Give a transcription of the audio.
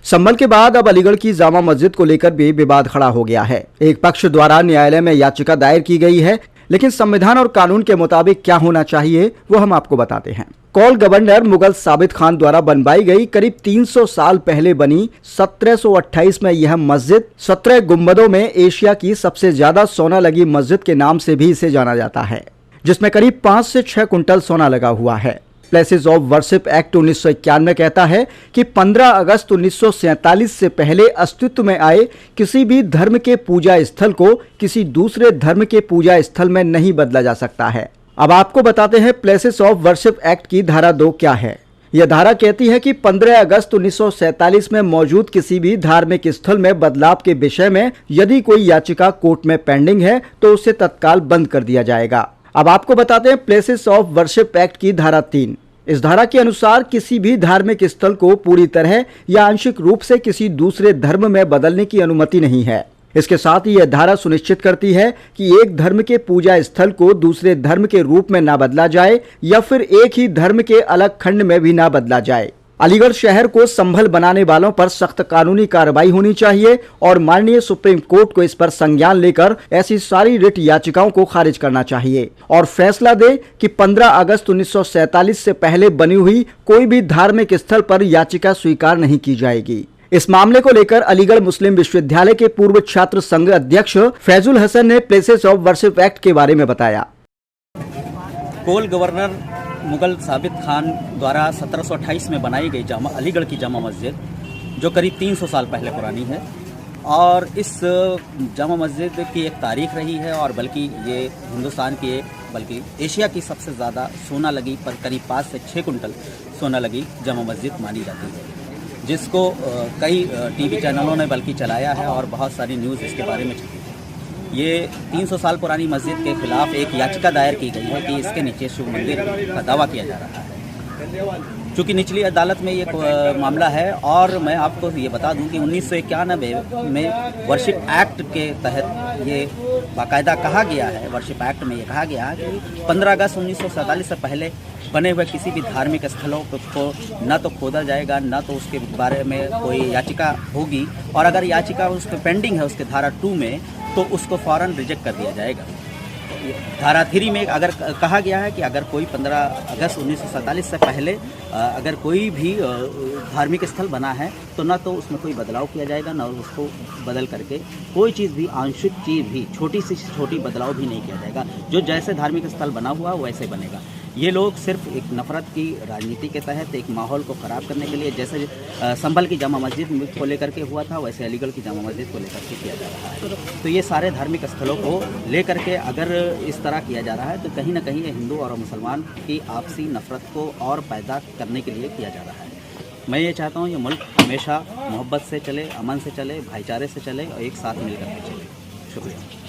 संभल के बाद अब अलीगढ़ की जामा मस्जिद को लेकर भी विवाद खड़ा हो गया है। एक पक्ष द्वारा न्यायालय में याचिका दायर की गई है, लेकिन संविधान और कानून के मुताबिक क्या होना चाहिए वो हम आपको बताते हैं। कौल गवर्नर मुगल साबित खान द्वारा बनवाई गई करीब 300 साल पहले बनी 1728 में यह मस्जिद 17 गुंबदों में एशिया की सबसे ज्यादा सोना लगी मस्जिद के नाम से भी इसे जाना जाता है, जिसमें करीब 5 से 6 कुंटल सोना लगा हुआ है। प्लेसेस ऑफ वर्शिप एक्ट 1991 कहता है कि 15 अगस्त 1947 से पहले अस्तित्व में आए किसी भी धर्म के पूजा स्थल को किसी दूसरे धर्म के पूजा स्थल में नहीं बदला जा सकता है। अब आपको बताते हैं प्लेसेस ऑफ वर्शिप एक्ट की धारा 2 क्या है। यह धारा कहती है कि 15 अगस्त 1947 में मौजूद किसी भी धार्मिक स्थल में बदलाव के विषय में यदि कोई याचिका कोर्ट में पेंडिंग है तो उसे तत्काल बंद कर दिया जाएगा। अब आपको बताते हैं प्लेसेस ऑफ वर्शिप एक्ट की धारा 3। इस धारा के अनुसार किसी भी धार्मिक स्थल को पूरी तरह या आंशिक रूप से किसी दूसरे धर्म में बदलने की अनुमति नहीं है। इसके साथ ही यह धारा सुनिश्चित करती है कि एक धर्म के पूजा स्थल को दूसरे धर्म के रूप में ना बदला जाए या फिर एक ही धर्म के अलग खंड में भी ना बदला जाए। अलीगढ़ शहर को संभल बनाने वालों पर सख्त कानूनी कार्रवाई होनी चाहिए और माननीय सुप्रीम कोर्ट को इस पर संज्ञान लेकर ऐसी सारी रिट याचिकाओं को खारिज करना चाहिए और फैसला दे कि 15 अगस्त 1947 से पहले बनी हुई कोई भी धार्मिक स्थल पर याचिका स्वीकार नहीं की जाएगी। इस मामले को लेकर अलीगढ़ मुस्लिम विश्वविद्यालय के पूर्व छात्र संघ अध्यक्ष फैजुल हसन ने प्लेसेस ऑफ वर्शिप एक्ट के बारे में बताया। कौल गवर्नर मुगल साबित खान द्वारा 1728 में बनाई गई अलीगढ़ की जामा मस्जिद जो करीब 300 साल पहले पुरानी है और इस जामा मस्जिद की एक तारीख रही है और बल्कि ये हिंदुस्तान की बल्कि एशिया की सबसे ज़्यादा सोना लगी पर करीब 5 से 6 कुंटल सोना लगी जामा मस्जिद मानी जाती है, जिसको कई टीवी चैनलों ने बल्कि चलाया है और बहुत सारी न्यूज़ इसके बारे में छपी है। ये 300 साल पुरानी मस्जिद के खिलाफ एक याचिका दायर की गई है कि इसके नीचे शिव मंदिर का दावा किया जा रहा है। चूँकि निचली अदालत में ये मामला है और मैं आपको ये बता दूं कि 1991 में वर्शिप एक्ट के तहत ये बाकायदा कहा गया है, वर्शिप एक्ट में ये कहा गया है कि 15 अगस्त 1947 से पहले बने हुए किसी भी धार्मिक स्थलों को न तो खोदा जाएगा न तो उसके बारे में कोई याचिका होगी और अगर याचिका उस पर पेंडिंग है उसके धारा 2 में तो उसको फौरन रिजेक्ट कर दिया जाएगा। धारा 3 में अगर कहा गया है कि अगर कोई 15 अगस्त 1947 से पहले अगर कोई भी धार्मिक स्थल बना है तो ना तो उसमें कोई बदलाव किया जाएगा ना उसको बदल करके कोई चीज़ भी आंशिक चीज़ भी छोटी सी छोटी बदलाव भी नहीं किया जाएगा। जो जैसे धार्मिक स्थल बना हुआ वैसे बनेगा। ये लोग सिर्फ एक नफरत की राजनीति के तहत एक माहौल को ख़राब करने के लिए जैसे संभल की जामा मस्जिद को लेकर के हुआ था वैसे अलीगढ़ की जामा मस्जिद को लेकर के किया जा रहा है। तो ये सारे धार्मिक स्थलों को लेकर के अगर इस तरह किया जा रहा है तो कहीं ना कहीं ये हिंदू और मुसलमान की आपसी नफरत को और पैदा करने के लिए किया जा रहा है। मैं ये चाहता हूँ ये मुल्क हमेशा मोहब्बत से चले, अमन से चले, भाईचारे से चले और एक साथ मिलकर के चले। शुक्रिया।